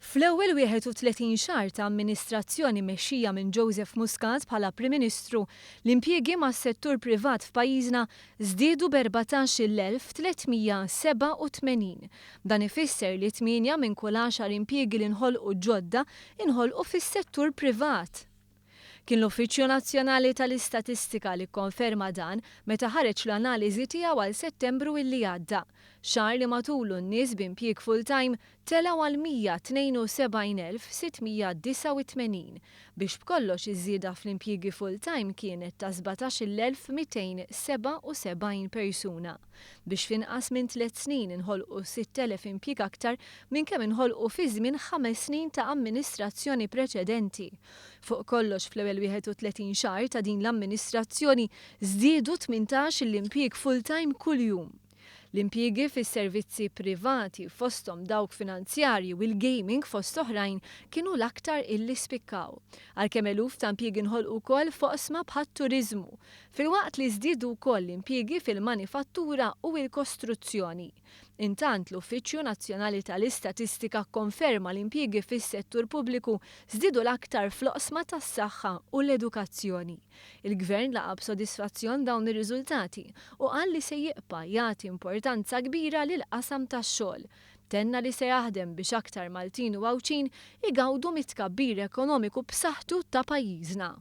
Fl-ewwel 31 xahar ta' amministrazzjoni mexxija minn Joseph Muscat bħala Prim Ministru, l-impjiegi mas-settur privat f'pajjiżna żdiedu b'14,387. Dan ifisser li 8 minn kull 10 impjiegi li nħolqu ġodda inħolqu fis-settur privat. Kien l-Uffiċċju Nazzjonali tal-Istatistika li kkonferma dan meta ħareġ l-analiżi tiegħu għal Settembru illi għadda, xahar li matulu n-nies b'impjieg full-time telgħu għal 172,689 biex b'kollox iż-żieda fl-impjiegi full-time kienet ta' 17,277 persuna. Biex f'inqas minn 3 snin inħolqu 6,000 impjieg aktar minn kemm inħolqu fi żmien 5 snin ta' amministrazzjoni preċedenti. Fuq kollox fl-ewwel 31 xahar ta' din l-amministrazzjoni żdiedu 18 l-impjieg full-time kuljum. L-impjiegi fis-servizzi privati fosthom dawk finanzjarji u l-gaming fost oħrajn kienu l-aktar illi spikkaw. Għalkemm eluf ta' impjiegi nħolqu wkoll foqsma bħat-turiżmu, filwaqt li żdiedu wkoll l-impjiegi fil-manifattura u l-kostruzzjoni. Intant l-Uffiċċju Nazzjonali tal-Istatistika kkonferma l-impjiegi fis-settur pubbliku żdiedu l-aktar fl-oqsma tas-saħħa u l-edukazzjoni. Il-Gvern laqa b'sodisfazzjon dawn ir-riżultati u qal li se jibqa' jagħti importanza kbira lil qasam tax-xogħol. Tenna li se jaħdem biex aktar Maltin u Għawċin igawdu mit-tkabbir ekonomiku b'saħħtu ta' pajjiżna.